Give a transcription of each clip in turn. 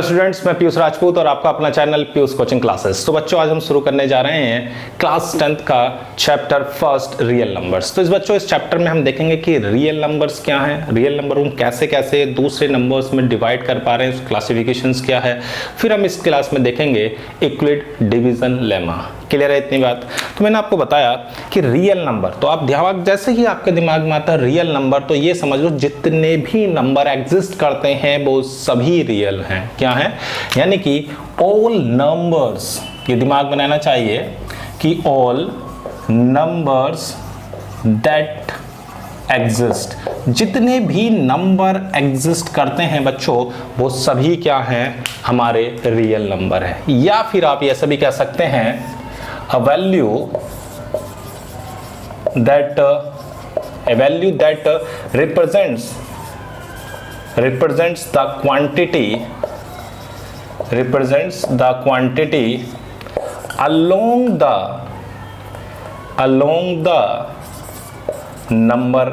Students, मैं पीयूष राजपूत और आपका अपना चैनल पीयूष कोचिंग क्लासेस। तो बच्चों, आज हम शुरू करने जा रहे हैं क्लास 10th का चैप्टर फर्स्ट रियल नंबर्स। तो इस चैप्टर में हम देखेंगे कि रियल नंबर्स क्या हैं, रियल नंबर हम कैसे कैसे दूसरे नंबर्स में डिवाइड कर पा रहे हैं, क्लासिफिकेशंस क्या है। फिर हम इस क्लास में देखेंगे यूक्लिड डिवीजन लेमा। क्लियर है इतनी बात? तो मैंने आपको बताया कि रियल नंबर, तो आप ध्यान, जैसे ही आपके दिमाग में आता है रियल नंबर, तो ये समझ लो जितने भी नंबर एग्जिस्ट करते हैं वो सभी रियल हैं। क्या है? यानी कि ऑल नंबर्स, ये दिमाग बनाना चाहिए कि ऑल नंबर्स दैट एग्जिस्ट, जितने भी नंबर एग्जिस्ट करते हैं बच्चों, वो सभी क्या हैं? हमारे रियल नंबर है। या फिर आप ऐसा भी कह सकते हैं a value that represents the quantity along the number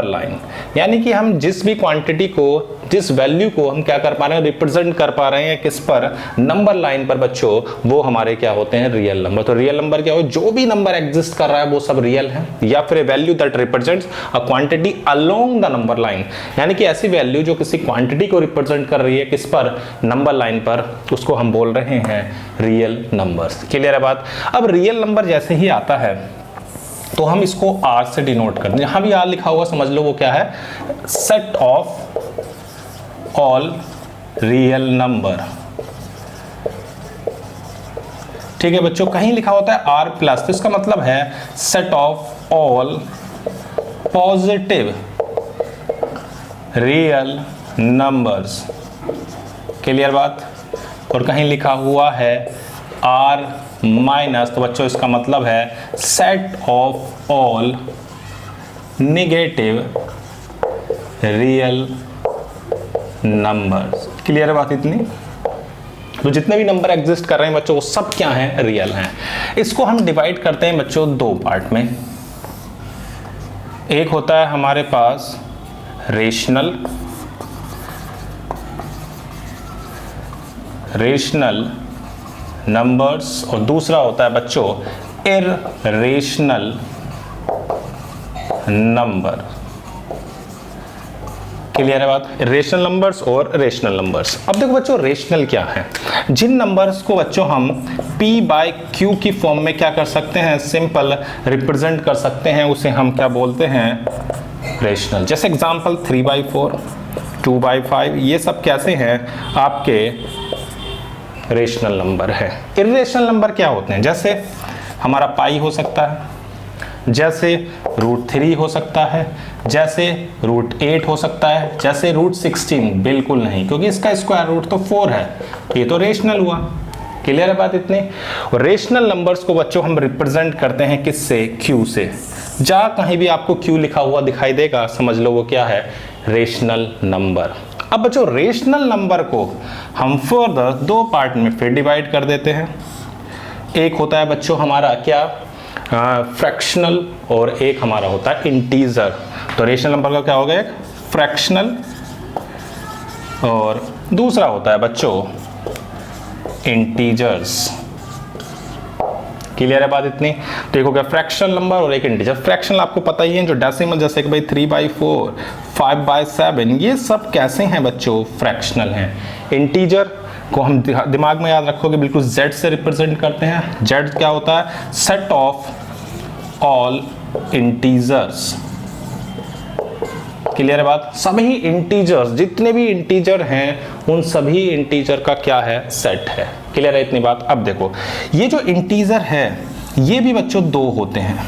line, यानी कि हम जिस भी क्वांटिटी को, जिस वैल्यू को हम क्या कर पा रहे हैं, रिप्रेजेंट कर पा रहे हैं किस पर? नंबर लाइन पर बच्चों, वो हमारे क्या होते हैं? Real number. तो रियल नंबर क्या हो? जो भी नंबर एग्जिस्ट कर रहा है वो सब रियल है। या फिर value that represents a quantity along the number line, यानी कि ऐसी वैल्यू जो किसी क्वांटिटी को रिप्रेजेंट कर रही है किस पर? नंबर लाइन पर, उसको हम बोल रहे हैं रियल नंबर्स। क्लियर है बात? अब रियल नंबर जैसे ही आता है तो हम इसको आर से डिनोट करते हैं। जहां भी आर लिखा हुआ समझ लो वो क्या है? Set of all real number. ठीक है बच्चों, कहीं लिखा होता है आर प्लस, तो इसका मतलब है set of all positive real numbers. Clear बात? और कहीं लिखा हुआ है आर माइनस, तो बच्चों इसका मतलब है set of all negative real numbers. Clear है बात इतनी? तो जितने भी नंबर एग्जिस्ट कर रहे हैं बच्चों, वो सब क्या हैं? रियल हैं। इसको हम डिवाइड करते हैं बच्चों दो पार्ट में। एक होता है हमारे पास रेशनल नंबर्स, और दूसरा होता है बच्चों इररेशनल नंबर। क्लियर है बात? रेशनल नंबर्स और रेशनल नंबर्स। अब देखो बच्चों, रेशनल क्या है? जिन नंबर्स को बच्चों हम p बाय q की फॉर्म में क्या कर सकते हैं? सिंपल रिप्रेजेंट कर सकते हैं, उसे हम क्या बोलते हैं? रेशनल। जैसे एग्जांपल 3/4, 2/5, ये सब कैसे हैं? आपके रेशनल नंबर है। इर्रेशनल नंबर क्या होते हैं? जैसे हमारा पाई हो सकता है, जैसे √3 हो सकता है, जैसे √8 हो सकता है, जैसे √16 बिल्कुल नहीं, क्योंकि इसका स्क्वायर रूट तो 4 है, ये तो रेशनल हुआ। क्लियर है बात इतनी? और रेशनल नंबर्स को बच्चों हम रिप्रेजेंट करते हैं किससे? q से। जहाँ कहीं भी आपको q लिखा हुआ दिखाई देगा, समझ लो वो क्या है? Rational number. अब बच्चों, रेशनल नंबर को हम फर्दर दो पार्ट में फिर डिवाइड कर देते हैं। एक होता है बच्चों हमारा क्या? फ्रैक्शनल, और एक हमारा होता है इंटीजर। तो रेशनल नंबर का क्या होगा? एक फ्रैक्शनल, और दूसरा होता है बच्चों इंटीजर्स। क्लियर है बात इतनी? तो एक हो गया फ्रैक्शनल नंबर और एक इंटीजर। फ्रैक्शनल आपको पता ही है, जो डेसिमल, जैसे कि भाई 3/4, 5/7, ये सब कैसे हैं बच्चों? फ्रैक्शनल हैं। इंटीजर को हम दिमाग में याद रखोगे, बिल्कुल z से रिप्रेजेंट करते हैं। z क्या होता है? Set of all integers. Clear है बात? सभी इंटीजर्स, जितने भी इंटीजर हैं, उन सभी इंटीजर का क्या है? सेट है। क्लियर है इतनी बात? अब देखो, ये जो इंटीजर है ये भी बच्चों दो होते हैं।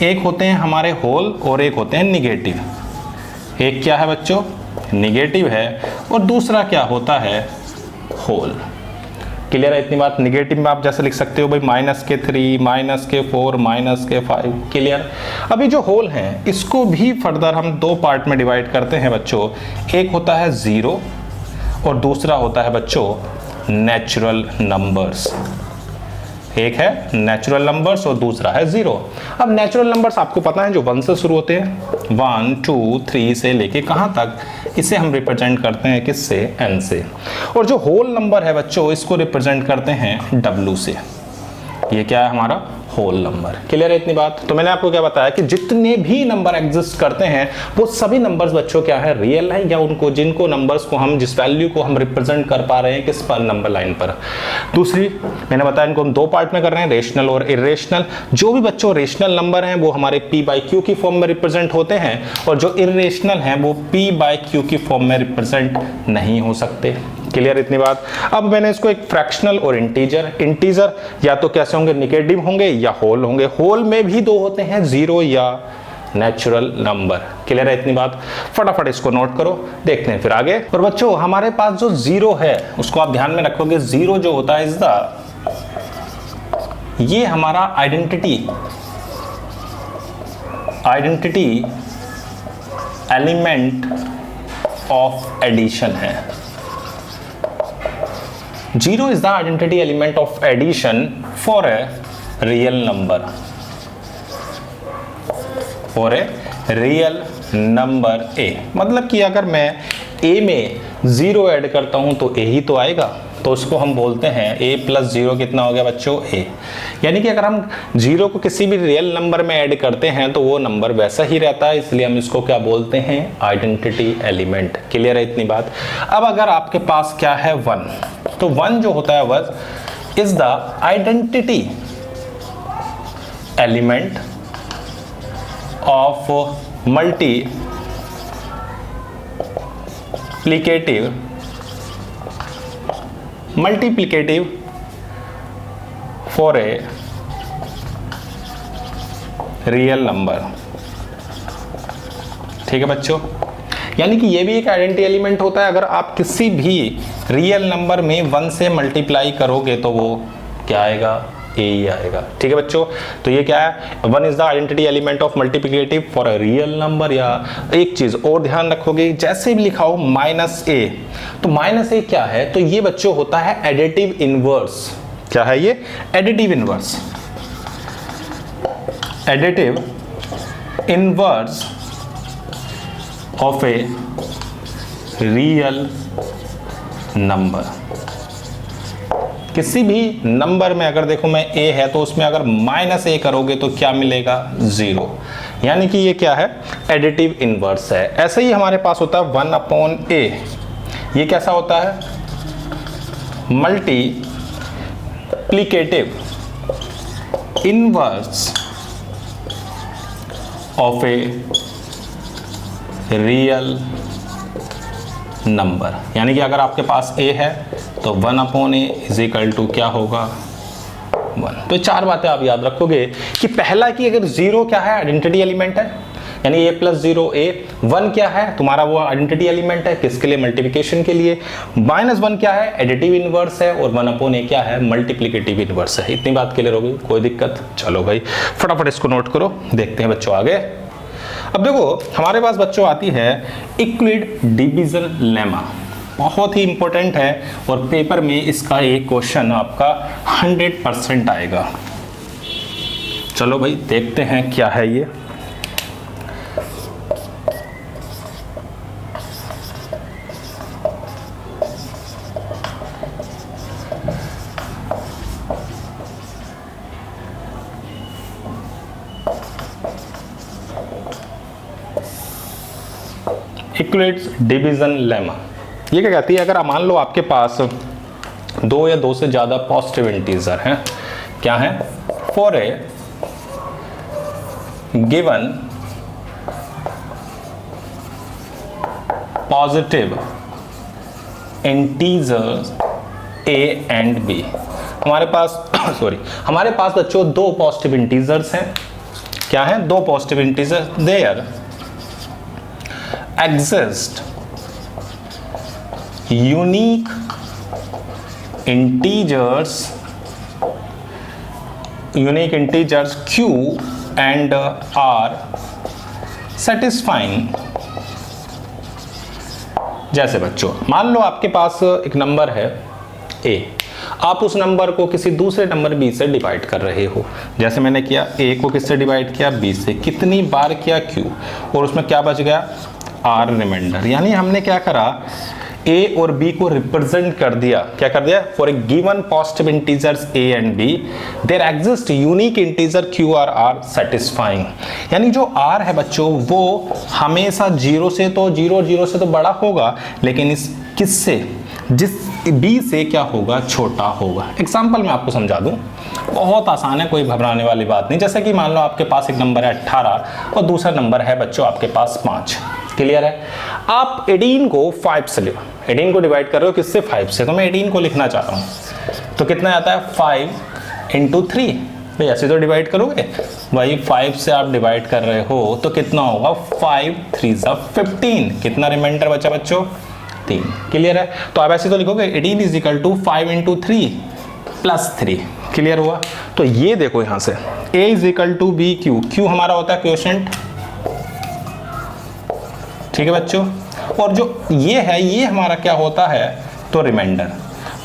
एक होते हैं हमारे होल और एक होते हैं निगेटिव। एक क्या है बच्चों? निगेटिव है, और दूसरा क्या होता है? होल। क्लियर है इतनी बात? निगेटिव में आप जैसे लिख सकते हो भाई -3, -4, -5। क्लियर? अभी जो होल हैं इसको भी फर्दर हम दो पार्ट में डिवाइड करते हैं बच्चों। एक होता है 0 और दूसरा होता है बच्चों नेचुरल नंबर्स। एक है नेचुरल नंबर्स और दूसरा है जीरो। अब नेचुरल नंबर्स आपको पता है जो 1 से शुरू होते हैं, 1 2 3 से लेके कहां तक, इसे हम रिप्रेजेंट करते हैं किससे, n से। और जो होल नंबर है बच्चों, इसको रिप्रेजेंट करते हैं w से। ये क्या है हमारा होल नंबर। क्लियर है इतनी बात। तो मैंने आपको क्या बताया कि जितने भी नंबर एग्जिस्ट करते हैं वो सभी नंबर्स बच्चों क्या है, रियल है, या उनको जिनको नंबर्स को हम जिस वैल्यू को हम रिप्रेजेंट कर पा रहे हैं किस पर, नंबर लाइन पर। दूसरी मैंने बताया इनको हम 2 पार्ट में कर रहे हैं, रेशनल और इरेशनल। जो भी बच्चों रेशनल नंबर हैं वो हमारे p/q की फॉर्म में रिप्रेजेंट होते हैं, और जो इरेशनल हैं वो p/q की फॉर्म में रिप्रेजेंट नहीं हो सकते। क्लियर इतनी बात। अब मैंने इसको एक फ्रैक्शनल और इंटीजर या तो कैसे होंगे, निगेटिव होंगे या होल होंगे। होल में भी 2 होते हैं, जीरो या नेचुरल नंबर। क्लियर है इतनी बात। फटाफट इसको नोट करो, देखते हैं फिर आगे। और बच्चों हमारे पास जो जीरो है उसको आप ध्यान में रखोगे, जीरो जो होता है इज द, ये हमारा आइडेंटिटी एलिमेंट ऑफ एडिशन है। Zero is the identity element of addition for a real number. For a real number A, मतलब कि अगर मैं A में 0 ऐड करता हूं तो A ही तो आएगा, तो उसको हम बोलते हैं A + 0 कितना हो गया बच्चों, A। यानी कि अगर हम 0 को किसी भी रियल नंबर में ऐड करते हैं तो वो नंबर वैसा ही रहता है, इसलिए हम इसको क्या बोलते हैं, आइडेंटिटी एलिमेंट। क्लियर है इतनी बात। अब अगर आपके पास क्या है 1, तो 1 जो होता है वह is the identity element of multiplicative for a real number. ठीक है बच्चों, यानी कि ये भी एक आइडेंटिटी एलिमेंट होता है। अगर आप किसी भी रियल नंबर में 1 से मल्टीप्लाई करोगे तो वो क्या आएगा, ए ही आएगा। ठीक है बच्चों, तो ये क्या है, 1 is the identity element of multiplicative for a real number. या एक चीज और ध्यान रखोगे, जैसे भी लिखा हो -a, तो -a क्या है, तो ये बच्चों होता है एडिटिव इनवर्स। क्या है ये, additive inverse. Additive inverse of a real number. किसी भी नंबर में अगर देखो मैं a है तो उसमें अगर -a करोगे तो क्या मिलेगा, 0। यानी कि ये क्या है, एडिटिव इनवर्स है। ऐसे ही हमारे पास होता है 1/a। ये कैसा होता है, multiplicative inverse of a real number. यानी कि अगर आपके पास a है तो 1/a इज इक्वल टू क्या होगा, 1। तो 4 बातें आप याद रखोगे कि पहला कि अगर 0 क्या है, आइडेंटिटी एलिमेंट है, यानी a + 0 a। 1 क्या है, तुम्हारा वो आइडेंटिटी एलिमेंट है, किसके लिए, मल्टीप्लिकेशन के लिए। -1 क्या है, एडिटिव इनवर्स है, और 1/a क्या है, मल्टीप्लिकेटिव इनवर्स है। इतनी बात क्लियर होगी, कोई दिक्कत। चलो भाई फटाफट इसको नोट करो, देखते हैं बच्चों आगे। अब देखो हमारे पास बच्चों आती है यूक्लिड डिवीजन लेमा, बहुत ही इंपॉर्टेंट है, और पेपर में इसका एक क्वेश्चन आपका 100% आएगा। चलो भाई देखते हैं क्या है ये। यूक्लिड्स डिवीजन लेमा ये क्या कहती है, अगर मान लो आपके पास 2 या 2 से ज्यादा पॉजिटिव इंटीजर हैं, क्या है, for a given positive integers a and b। हमारे पास हमारे पास बच्चों 2 पॉजिटिव इंटीजर्स हैं। क्या है, 2 positive integers, there exist unique integers q and r satisfying। जैसे बच्चों मान लो आपके पास एक नंबर है a, आप उस नंबर को किसी दूसरे नंबर b से डिवाइड कर रहे हो। जैसे मैंने किया a को किससे डिवाइड किया, b से। कितनी बार किया, q, और उसमें क्या बच गया, r रिमाइंडर। यानी हमने क्या करा, a और b को रिप्रेजेंट कर दिया। क्या कर दिया, for a given positive integers a and b there exist unique integer q और r सेटिस्फाइंग। यानी जो r है बच्चों वो हमेशा 0 से तो बड़ा होगा, लेकिन इस किससे, जिस b से क्या होगा, छोटा होगा। एग्जाम्पल मैं आपको समझा दूं, बहुत आसान है, कोई घबराने वाली बात नहीं। जैसे कि मान लो आपके पास एक नंबर है 18 और दूसरा नंबर है बच्चों आपके पास 5। क्लियर है। आप 18 को 5 से लो, 18 को डिवाइड कर रहे हो किससे, 5 से। तो मैं 18 को लिखना चाह रहा हूँ, तो कितना आता है, 5 इंटू 3। भाई ऐसे तो डिवाइड करोगे, भाई 5 से आप डिवाइड कर रहे हो तो कितना होगा, 5 3 सा 15। कितना रिमाइंडर बचा बच्चों, 3। क्लियर है। तो आप ऐसे तो लिखोगे 18 is equal to 5 into 3 plus 3। Clear हुआ। तो ये देखो यहां से a is equal to B Q, Q हमारा होता है क्वोशेंट, ठीक है बच्चों। और जो ये है ये हमारा क्या होता है, तो रिमाइंडर।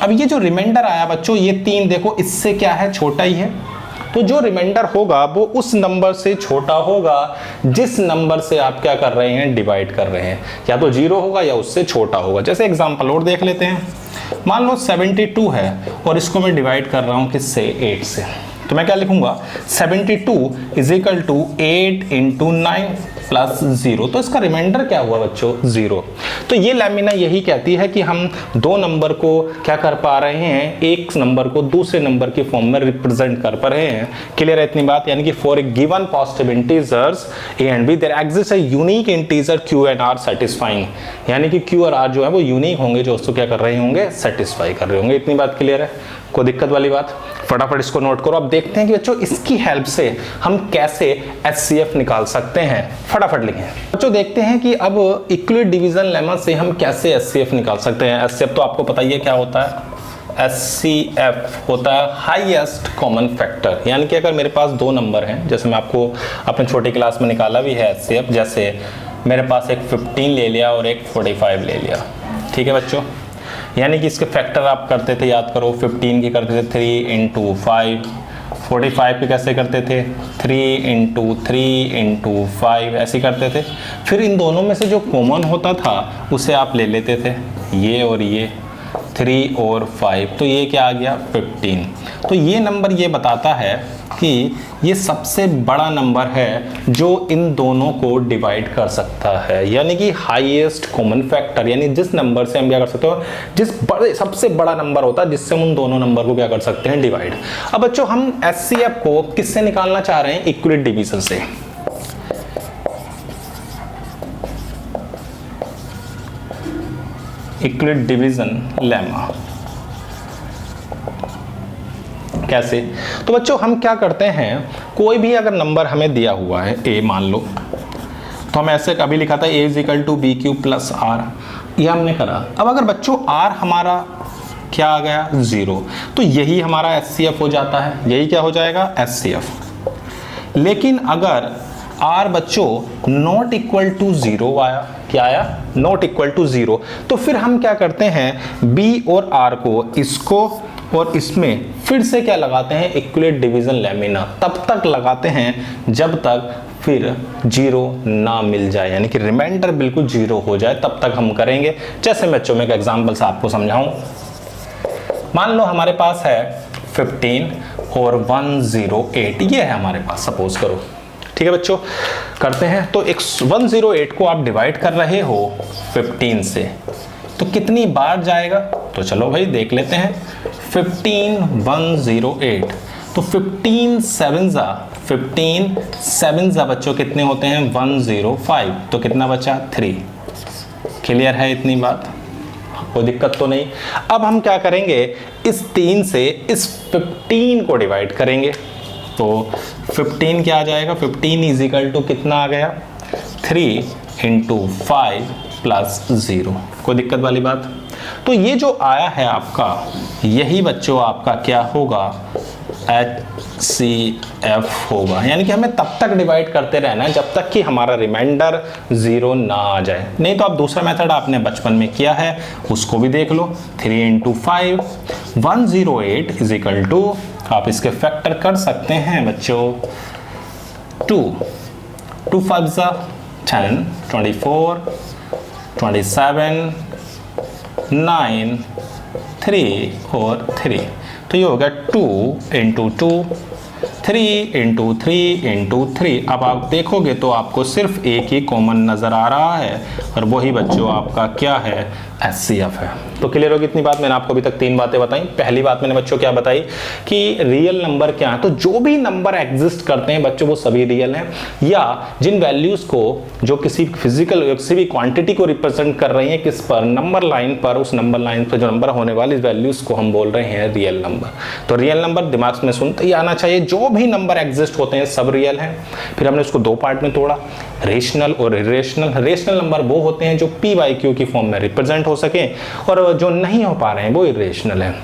अब ये जो रिमाइंडर आया बच्चों, ये 3 देखो इससे क्या है, छोटा ही है। तो जो रिमाइंडर होगा वो उस नंबर से छोटा होगा जिस नंबर से आप क्या कर रहे हैं, डिवाइड कर रहे हैं। या तो 0 होगा या उससे छोटा होगा। जैसे एग्जांपल और देख लेते हैं। मान लो 72 है और इसको मैं डिवाइड कर रहा हूं किससे, 8 से। तो मैं क्या लिखूंगा, 72 is equal to 8 into 9 plus 0। तो इसका रिमाइंडर क्या हुआ बच्चों, 0। तो ये लैमिना यही कहती है कि हम दो नंबर को क्या कर पा रहे हैं, एक नंबर को दूसरे नंबर की फॉर्म में रिप्रेजेंट कर पा रहे हैं। क्लियर है इतनी बात। यानी कि for a given positive integers a and b there exist a unique integer q and r satisfying. यानी कि q और r जो है वो यूनिक होंगे, जो उसको क्या कर रहे होंगे, सेटिस्फाई कर रहे होंगे। इतनी बात क्लियर है, कोई दिक्कत वाली बात। फटाफट इसको नोट करो। अब देखते हैं कि बच्चों इसकी हेल्प से हम कैसे HCF निकाल सकते हैं। फटाफट लिखें बच्चों। देखते हैं कि अब इक्विलिब्रियम डिवीजन लेमा से हम कैसे HCF निकाल सकते हैं। HCF तो आपको पता ही है क्या होता है। HCF होता है हाईएस्ट कॉमन फैक्टर। यानी कि अगर मेरे पास दो नंबर हैं, जैसे मैं आपको अपने छोटी क्लास में निकाला भी है HCF, जैसे मेरे पास एक 15 ले लिया और एक 45 ले लिया, ठीक है बच्चों। यानी कि इसके फैक्टर आप करते थे, याद करो, 15 की करते थे 3 इंटू 5, 45 के कैसे करते थे, 3 इंटू 3 इंटू 5 ऐसे करते थे। फिर इन दोनों में से जो कॉमन होता था उसे आप ले लेते थे, ये और ये, 3 और 5, तो ये क्या आ गया, 15। तो ये नंबर ये बताता है कि ये सबसे बड़ा नंबर है जो इन दोनों को डिवाइड कर सकता है। यानी कि हाईएस्ट कॉमन फैक्टर, यानी जिस नंबर से हम क्या कर सकते हो, सबसे बड़ा नंबर होता है जिससे हम उन दोनों नंबर को क्या कर सकते हैं, डिवाइड। अब बच्चों हम HCF को किससे निकालना चाह रहे हैं, इक्विलिब्रियम डिवीजन से। इक्विलिब्रियम डिवीजन लेमा कैसे। तो बच्चों हम क्या करते हैं, कोई भी अगर नंबर हमें दिया हुआ है a मान लो, तो हम ऐसे कभी लिखा था a is equal to B Q plus r, ये हमने करा। अब अगर बच्चों r हमारा क्या आ गया, 0, तो यही हमारा HCF हो जाता है। यही क्या हो जाएगा, HCF। लेकिन अगर r बच्चों नॉट इक्वल टू 0 आया, क्या आया, नॉट इक्वल टू 0, तो फिर हम क्या करते हैं, b और r को, इसको और इसमें फिर से क्या लगाते हैं, इक्विलिब्रियम डिवीजन लेमिना। तब तक लगाते हैं जब तक फिर 0 ना मिल जाए, यानी कि रिमाइंडर बिल्कुल 0 हो जाए, तब तक हम करेंगे। जैसे बच्चों में एक एग्जांपल से आपको समझाऊं। मान लो हमारे पास है 15 और 108, ये है हमारे पास, सपोज करो, ठीक है बच्चों। करते हैं तो एक 108 को आप डिवाइड कर रहे हो 15 से, तो कितनी बार जाएगा, तो चलो भाई देख लेते हैं। 15 108, तो 15 7 जा बच्चों कितने होते हैं, 105, तो कितना बचा, 3। क्लियर है इतनी बात, कोई दिक्कत तो नहीं। अब हम क्या करेंगे, इस 3 से इस 15 को डिवाइड करेंगे, तो 15 क्या आ जाएगा, 15 इज इक्वल टू कितना आ गया, 3 इंटू 5 प्लस 0। कोई दिक्कत वाली बात। तो ये जो आया है आपका, यही बच्चों आपका क्या होगा, HCF होगा। यानी कि हमें तब तक डिवाइड करते रहना है जब तक कि हमारा रिमाइंडर 0 ना आ जाए। नहीं तो आप दूसरा मेथड आपने बचपन में किया है उसको भी देख लो। 3 × 5 108 इज इक्वल टू, आप इसके फैक्टर कर सकते हैं बच्चों 2 2 5 10 24 27 9 3 और 3, तो ये हो गया 2 × 2 3 × 3 × 3। अब आप देखोगे तो आपको सिर्फ एक ही कॉमन नज़र आ रहा है और वही बच्चों आपका क्या है, HCF है। तो क्लियर होगी इतनी बात। मैंने आपको अभी तक 3 बातें बताई। पहली बात मैंने बच्चों क्या बताई कि रियल नंबर क्या है, तो जो भी नंबर एग्जिस्ट करते हैं बच्चों वो सभी रियल हैं, या जिन वैल्यूज़ को जो किसी फिजिकल किसी भी क्वांटिटी को रिप्रेजेंट कर रही हैं किस पर, नंबर लाइन पर, उस नंबर लाइन पर जो नंबर होने वाली वैल्यूज़ को हम बोल रहे हैं रियल नंबर। तो रियल नंबर दिमाग में सुनते ही आना चाहिए, जो भी नंबर एग्जिस्ट होते हैं सब रियल हैं। फिर हमने उसको 2 पार्ट में तोड़ा, रेशनल और इरेशनल। रेशनल नंबर वो होते हैं जो P/Q की फॉर्म में रिप्रेजेंट हो सके, और जो नहीं हो पा रहे हैं वो इरेशनल है।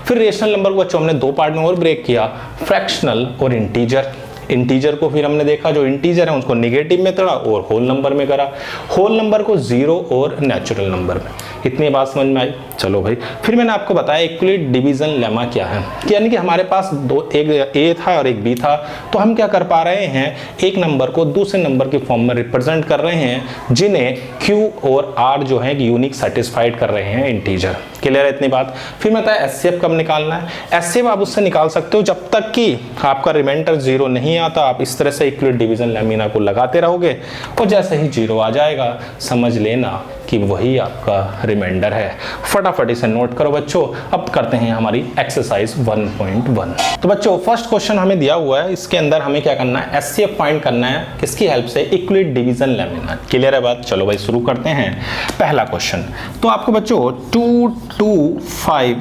फिर रेशनल नंबर को बच्चों हमने 2 पार्ट में और ब्रेक किया, फ्रैक्शनल और इंटीजर। इंटीजर को फिर हमने देखा जो इंटीजर है उसको नेगेटिव में तोड़ा और होल नंबर में करा, होल नंबर को 0 और नेचुरल नंबर में। इतनी बात समझ में आई। चलो भाई, फिर मैंने आपको बताया इक्वलिट डिवीजन लेमा क्या है, कि यानी कि हमारे पास एक ए था और एक बी था, तो हम क्या कर पा रहे हैं, एक नंबर को दूसरे नंबर की फॉर्म में रिप्रेजेंट कर रहे हैं जिन्हें Q और R जो है यूनिक सेटिस्फाइड कर रहे हैं इंटीजर। क्लियर है इतनी बात। फिर मैं बताया HCF कब निकालना है। HCF आप उससे निकाल सकते हो जब तक कि आपका रिमाइंडर 0 नहीं आता, आप इस तरह से इक्वलिट डिवीजन लेमिना को लगाते रहोगे और जैसे ही 0 आ जाएगा समझ लेना कि वही आपका रिमाइंडर है। फटाफट इसे नोट करो बच्चों। अब करते हैं हमारी एक्सरसाइज 1.1। तो बच्चों फर्स्ट क्वेश्चन हमें दिया हुआ है, इसके अंदर हमें क्या करना है, HCF फाइंड करना है। किसकी हेल्प से, इक्वलिट डिवीजन लेमिना। क्लियर है बात। चलो भाई शुरू करते हैं पहला क्वेश्चन। तो आपको बच्चों 2 2 5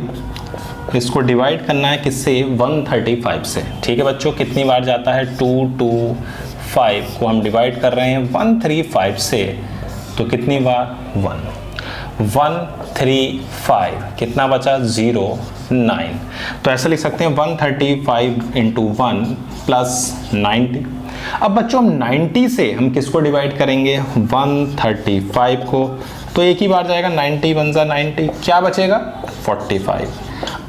इसको डिवाइड करना है किससे, 135 से। ठीक है बच्चों, कितनी बार जाता है, 2 2 5 को हम डिवाइड कर रहे हैं 135 से, तो कितनी बार, 1 1 3 5, कितना बचा, 0 9। तो ऐसा लिख सकते हैं 135 × 1 + 90। अब बच्चों हम 90 से हम किसको डिवाइड करेंगे, 135 को, तो एक ही बार जाएगा, 90 1 × 90, क्या बचेगा, 45।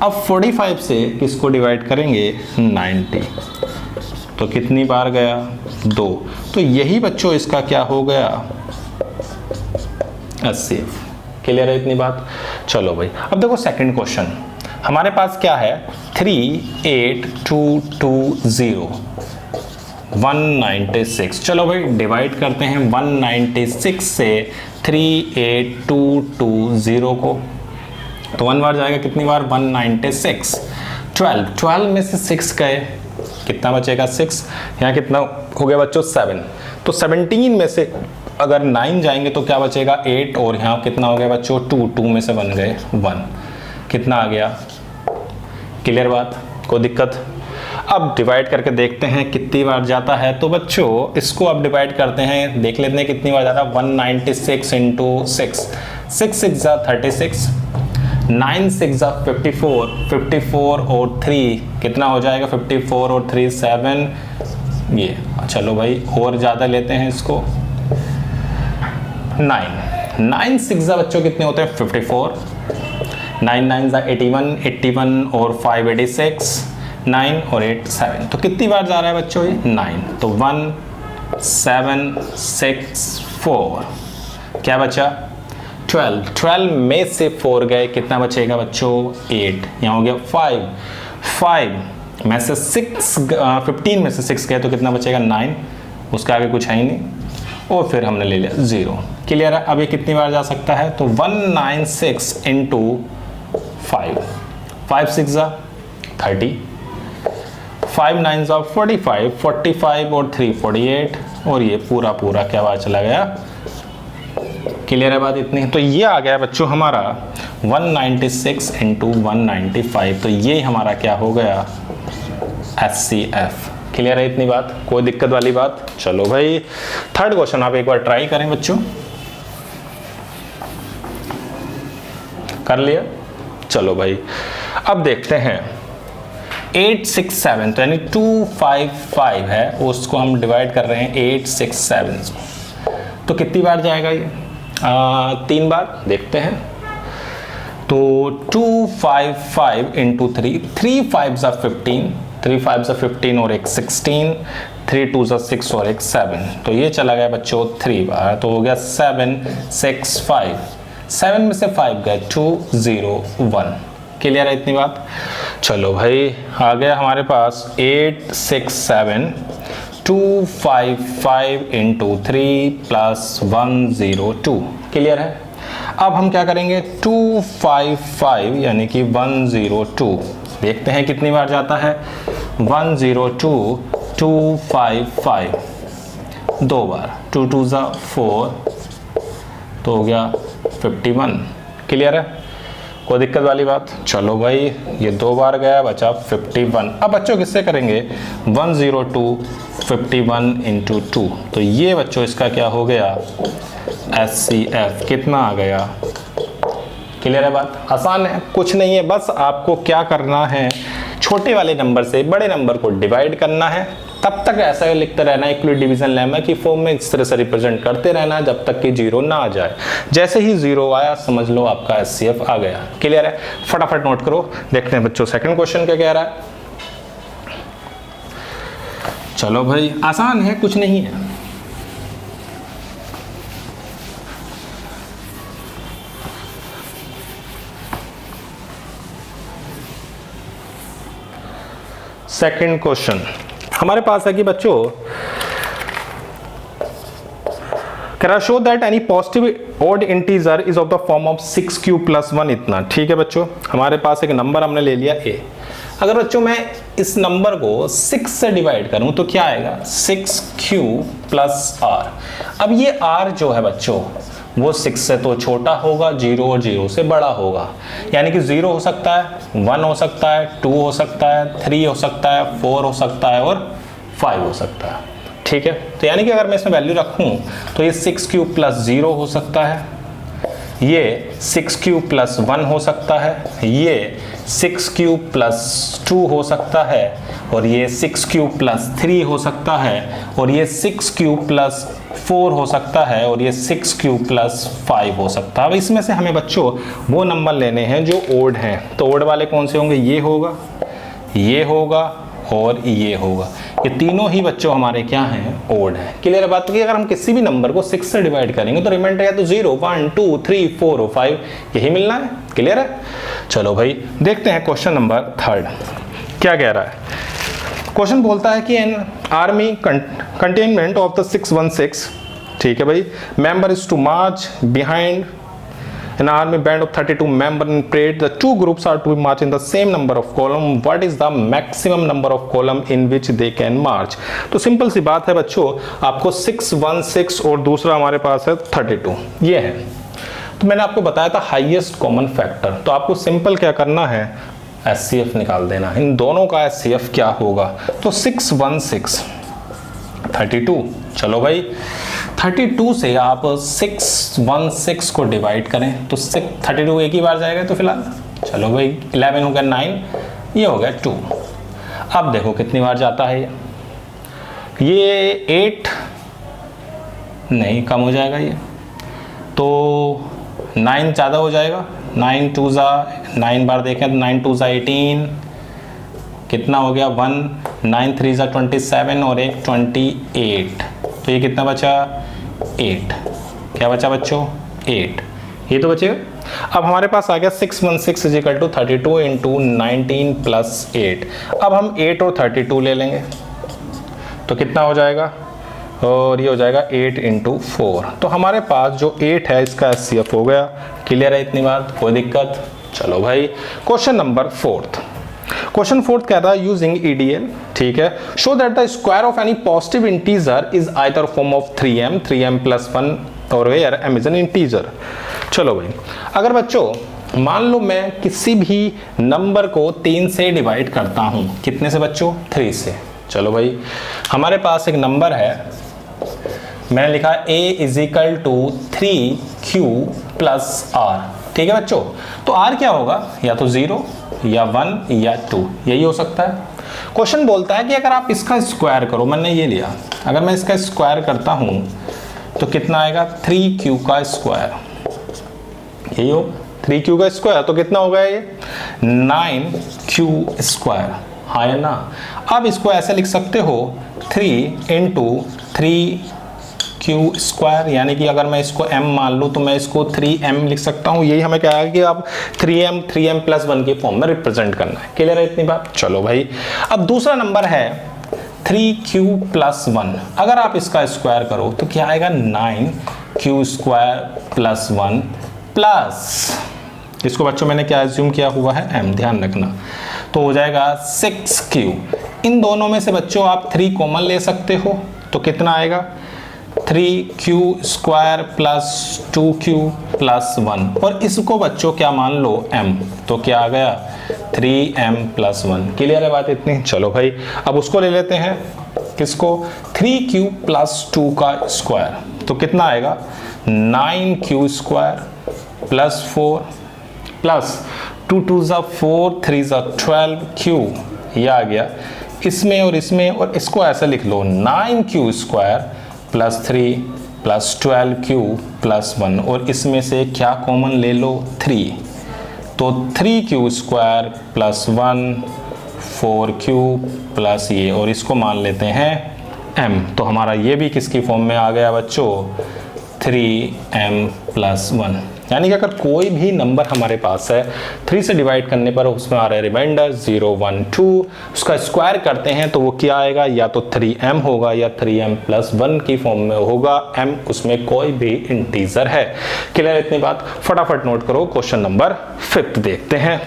अब 45 से किसको डिवाइड करेंगे, 90, तो कितनी बार गया, 2। तो यही बच्चों इसका क्या हो गया, HCF। क्लियर है इतनी बात। चलो भाई अब देखो सेकंड क्वेश्चन हमारे पास क्या है, 38220 196। चलो भाई डिवाइड करते हैं 196 से 38220 को, तो 1 बार जाएगा, कितनी बार, 196। 12 में से 6 गए, कितना बचेगा, 6। यहाँ कितना हो गया बच्चों, 7। तो 17 में से अगर 9 जाएंगे तो क्या बचेगा, 8, और यहाँ कितना हो गया बच्चों, 2 में से बन गए 1, कितना आ गया। क्लियर बात, कोई दिक्कत। अब डिवाइड करके देखते हैं कितनी बार जाता है। तो बच्चों इसको अब डिवाइड करते हैं, देख लेते हैं कितनी बार जाता है। 196 × 6, 6 6 36, 9 6 54, 54 और 3 कितना हो जाएगा, 54 और 3 7। ये चलो भाई और ज़्यादा लेते हैं इसको, 9 6 बच्चों कितने होते हैं, 54, 9 9 81, 81 और 5 86, 9 और 8 7। तो कितनी बार जा रहा है बच्चों ये, 9। तो 1 7 6 4, क्या बचा, 12 में से 4 गए, कितना बचेगा बच्चों, 8। यहाँ हो गया 5 में से 6 15 में से 6 गए तो कितना बचेगा, 9। उसका आगे कुछ है ही नहीं, और फिर हमने ले लिया 0। क्लियर है। अब ये कितनी बार जा सकता है, तो 196 × 5, 5 6 30, 5 9 45, 45 और 3 48, और ये पूरा क्या बार चला गया। क्लियर है बात इतनी। तो ये आ गया बच्चों हमारा 196 × 195, तो ये हमारा क्या हो गया, HCF। क्लियर है इतनी बात, कोई दिक्कत वाली बात। चलो भाई थर्ड क्वेश्चन आप एक बार ट्राई करें बच्चों, कर लिया। चलो भाई अब देखते हैं 867 तो यानी 255 है, उसको हम डिवाइड कर रहे हैं 867 तो कितनी बार जाएगा ये? 3 बार। देखते हैं तो 255 इंटू 3, 3 5 ज़ा 15, 3 5 ज़ा 15 और एक 16, 3 2 ज़ा 6 और एक 7, तो ये चला गया बच्चों 3 बार, तो हो गया 7 6 5, 7 में से 5 गए 2 0 1। क्लियर है इतनी बात? चलो भाई आ गया हमारे पास 867 255 इंटू 3 प्लस 102। क्लियर है? अब हम क्या करेंगे 255 यानी कि 102, देखते हैं कितनी बार जाता है। 102 255 2 बार, 2 2 ज़ा 4 तो हो गया 51। क्लियर है? कोई दिक्कत वाली बात? चलो भाई ये 2 बार गया, बचा 51। अब बच्चों किससे करेंगे? 102 51 इंटू 2, तो ये बच्चों इसका क्या हो गया? SCF कितना आ गया? क्लियर है बात? आसान है, कुछ नहीं है, बस आपको क्या करना है, छोटे वाले नंबर से बड़े नंबर को डिवाइड करना है। तब तक ऐसा लिखते रहना इक्वल डिवीजन लेमा की फॉर्म में, इस तरह से रिप्रेजेंट करते रहना जब तक कि 0 ना आ जाए। जैसे ही 0 आया समझ लो आपका SCF आ गया। क्लियर है? फटाफट नोट करो। देखते हैं बच्चों सेकंड क्वेश्चन क्या कह रहा है। चलो भाई आसान है, कुछ नहीं है। सेकंड क्वेश्चन हमारे पास है कि बच्चों show that any positive odd integer is of the form of 6q + 1 इतना। ठीक है बच्चों, हमारे पास एक नंबर हमने ले लिया a। अगर बच्चों मैं इस नंबर को 6 से डिवाइड करूं तो क्या आएगा? 6q + r। अब ये r जो है बच्चों वो 6 से तो छोटा होगा, 0 और 0 से बड़ा होगा, यानी कि 0 हो सकता है, 1 हो सकता है, 2 हो सकता है, 3 हो सकता है, 4 हो सकता है और 5 हो सकता है। ठीक है, तो यानी कि अगर मैं इसमें वैल्यू रखूं तो ये 6q + 0 हो सकता है, ये 6q + 1 हो सकता है, ये 6q + 2 हो सकता है, और ये 6q + 3 हो सकता है, और ये 6q + 4 हो सकता है, और ये 6q + 5 हो सकता है। अब इसमें से हमें बच्चों वो नंबर लेने हैं जो ओड हैं, तो ओड वाले कौन से होंगे? ये होगा, ये होगा और ये होगा। ये तीनों ही बच्चों हमारे क्या हैं? ओड हैं। क्लियर है बात की? अगर हम किसी भी नंबर को 6 से डिवाइड करेंगे तो रिमाइंडर या तो 0 1 2 3 4 और 5 यही मिलना है। क्लियर है? चलो भाई देखते हैं क्वेश्चन नंबर 3 क्या कह रहा है। क्वेश्चन बोलता है कि an army containment of the 616, ठीक है भाई, member is to march behind an army band of 32 member in parade. The two groups are to march in the same number of column. What is the maximum number of column in which they can march? तो simple सी बात है बच्चों, आपको 616 और दूसरा हमारे पास है 32, ये है। तो मैंने आपको बताया था हाईएस्ट कॉमन फैक्टर, तो आपको सिंपल क्या करना है? SCF निकाल देना। इन दोनों का SCF क्या होगा? तो 616 32। चलो भाई 32 से आप 616 को डिवाइड करें तो 32 एक ही बार जाएगा तो फिलहाल। चलो भाई 11 हो गया 9, ये हो गया 2। अब देखो कितनी बार जाता है ये 8 नहीं, कम हो जाएगा ये, तो 9 ज़्यादा हो जाएगा। 9 2 ज़ा 9 बार देखें तो 9 2 ज़ा 18, कितना हो गया 1, 9 3 ज़ा 27 और एक 28, तो ये कितना बचा? 8। क्या बचा बच्चों? 8, ये तो बचेगा। अब हमारे पास आ गया 616 = 32 × 19 + 8। अब हम 8 और 32 ले लेंगे तो कितना हो जाएगा? और ये हो जाएगा 8 × 4। तो हमारे पास जो 8 है इसका SCF हो गया। क्लियर है इतनी बात? कोई दिक्कत? चलो भाई क्वेश्चन नंबर 4। क्वेश्चन 4 कह रहा है यूजिंग EDL, ठीक है, show that the square of any positive integer is either form of 3m + 1 और where m is an integer. चलो भाई अगर बच्चों मान लो मैं किसी भी नंबर को 3 से डिवाइड करता हूं, कितने से बच्चों? 3 से। चलो भाई हमारे पास एक नंबर है, मैंने लिखा a = 3q + r। ठीक है बच्चों, तो r क्या होगा, या तो 0 या 1 या 2, यही हो सकता है। क्वेश्चन बोलता है कि अगर आप इसका स्क्वायर करो, मैंने ये लिया, अगर मैं इसका स्क्वायर करता हूं तो कितना आएगा, 3q का स्क्वायर, यही हो 3q का स्क्वायर, तो कितना होगा ये 9q स्क्वायर, हाँ या ना। अब इसको ऐसे लिख सकते हो 3 इंटू 3q स्क्वायर, यानी कि अगर मैं इसको m मान लूँ तो मैं इसको 3m लिख सकता हूँ। यही हमें क्या है कि अब 3m प्लस 1 के फॉर्म में रिप्रेजेंट करना है। क्लियर है इतनी बात? चलो भाई, अब दूसरा नंबर है 3q प्लस 1, अगर आप इसका स्क्वायर करो तो क्या आएगा, 9q स्क्वायर प्लस 1 प्लस, इसको बच्चों मैंने क्या एज्यूम किया हुआ है, m, ध्यान रखना, तो हो जाएगा 6q। इन दोनों में से बच्चों आप 3 कॉमन ले सकते हो, तो कितना आएगा, 3q square plus 2q plus 1, और इसको बच्चों क्या मान लो, m, तो क्या आ गया 3m प्लस 1। क्लियर है बात इतनी? चलो भाई, अब उसको ले लेते हैं, किसको, 3q प्लस 2 का स्क्वायर, तो कितना आएगा 9q स्क्वायर प्लस 4 प्लस 2 2 ज़ा 4 3 ज़ा 12q, ये आ गया इसमें और इसमें, और इसको ऐसे लिख लो 9q square plus 3 plus 12q plus 1, और इसमें से क्या कॉमन ले लो, 3, तो 3q square plus 1 4q plus ये, और इसको मान लेते हैं m, तो हमारा ये भी किसकी फॉर्म में आ गया बच्चों, 3m प्लस 1। यानी कि अगर कोई भी नंबर हमारे पास है 3 से डिवाइड करने पर उसमें आ रहा है रिमाइंडर 0 1 2, उसका स्क्वायर करते हैं तो वो क्या आएगा, या तो 3m होगा या 3m प्लस 1 की फॉर्म में होगा, m उसमें कोई भी इंटीजर है। क्लियर इतनी बात? फटाफट नोट करो, क्वेश्चन नंबर 5 देखते हैं।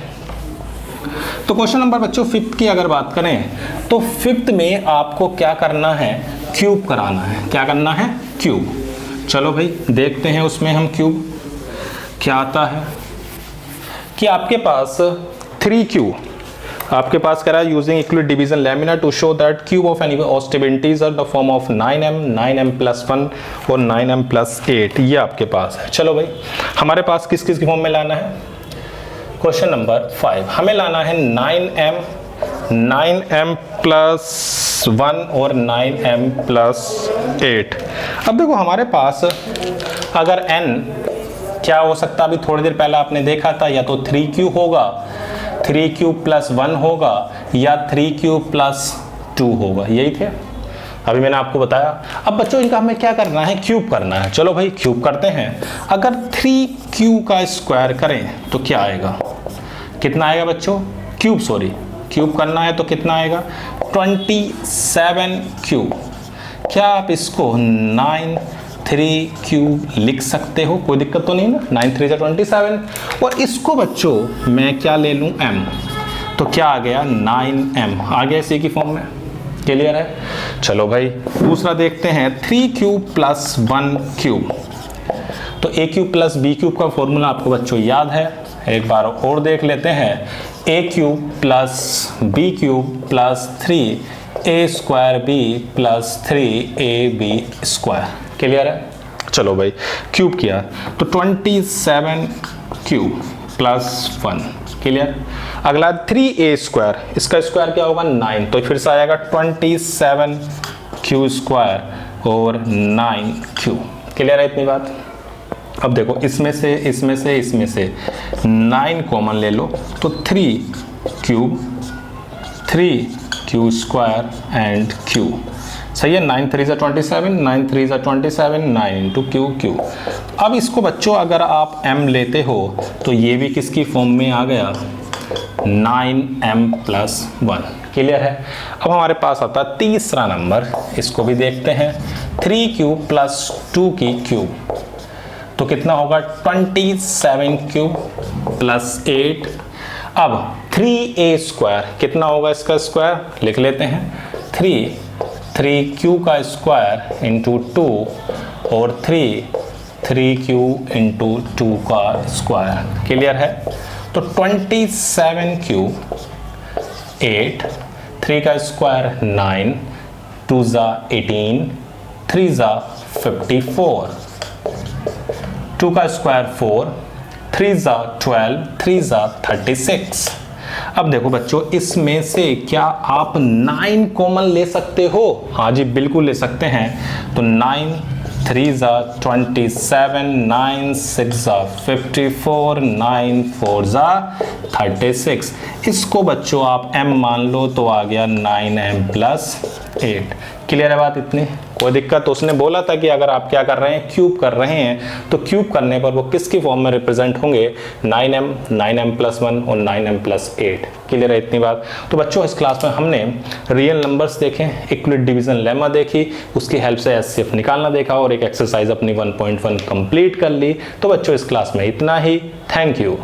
तो क्वेश्चन नंबर बच्चों 5 की अगर बात करें तो 5 में आपको क्या करना है, क्यूब कराना है। क्या करना है, क्यूब। चलो भाई देखते हैं उसमें हम क्यूब क्या आता है, कि आपके पास 3q, आपके पास कह रहा है using equal division lemma to show that cube of any positive integer the form of 9m plus 1 और 9m प्लस 8, ये आपके पास है। चलो भाई, हमारे पास किस किस की फॉर्म में लाना है, क्वेश्चन नंबर 5 हमें लाना है 9m प्लस 1 और 9m प्लस 8। अब देखो हमारे पास अगर n क्या हो सकता है, अभी थोड़ी देर पहले आपने देखा था, या तो 3q होगा, 3q प्लस 1 होगा, या 3q प्लस 2 होगा, यही थे अभी मैंने आपको बताया। अब बच्चों इनका हमें क्या करना है, क्यूब करना है। चलो भाई क्यूब करते हैं। अगर 3q का स्क्वायर करें तो क्या आएगा, कितना आएगा बच्चों, क्यूब करना है तो कितना आएगा 27q। क्या आप इसको 9 3q लिख सकते हो, कोई दिक्कत तो नहीं ना, 9 3 = 27, और इसको बच्चों मैं क्या ले लूं, m, तो क्या आ गया 9m, आ गया इसी की फॉर्म में। क्लियर है? चलो भाई दूसरा देखते हैं 3q प्लस 1q। तो a³ प्लस b³ का फॉर्मूला आपको बच्चों याद है, एक बार और देख लेते हैं, a³ plus b³ plus 3a² b plus 3ab square. Clear है? चलो भाई क्यूब किया तो 27q प्लस 1। क्लियर? अगला 3a², इसका स्क्वायर क्या होगा 9, तो फिर से आएगा 27q स्क्वायर और 9q। क्लियर है इतनी बात? अब देखो इसमें से 9 कॉमन ले लो, तो 3q स्क्वायर एंड q, सही है। 9 3 = 27, 9 3 = 27, 9 इंटू q। अब इसको बच्चों अगर आप m लेते हो तो ये भी किसकी फॉर्म में आ गया, 9m प्लस 1। क्लियर है? अब हमारे पास आता है तीसरा नंबर, इसको भी देखते हैं, 3q प्लस 2 की क्यूब, तो कितना होगा 27q प्लस 8। अब 3a² कितना होगा, इसका स्क्वायर लिख लेते हैं, 3q का स्क्वायर इंटू 2 और 3q इंटू 2 का स्क्वायर। क्लियर है? तो 27q 8, 3 का स्क्वायर 9, 2 ज़ा 18, 3 ज़ा 54, 2 का स्क्वायर 4, 3 ज़ा 12, 3 ज़ा 36। अब देखो बच्चों, इसमें से क्या आप 9 कॉमन ले सकते हो? हाँ जी, बिल्कुल ले सकते हैं। तो 9 3 ज़ा 27, 9 6 ज़ा 54, 9 4 ज़ा 36। इसको बच्चों आप m मान लो तो आ गया 9m प्लस 8। क्लियर है बात इतनी? कोई दिक्कत? तो उसने बोला था कि अगर आप क्या कर रहे हैं, क्यूब कर रहे हैं, तो क्यूब करने पर वो किसकी फॉर्म में रिप्रेजेंट होंगे? 9m, 9m प्लस 1 और 9m प्लस 8। क्लियर है इतनी बात? तो बच्चों इस क्लास में हमने रियल नंबर्स देखे, इक्विलेट डिवीजन लेमा देखी, उसकी हेल्प से एचसीएफ निकालना देखा और एक एक्सरसाइज अपनी 1.1 कंप्लीट कर ली। तो बच्चों इस क्लास में इतना ही। Thank you.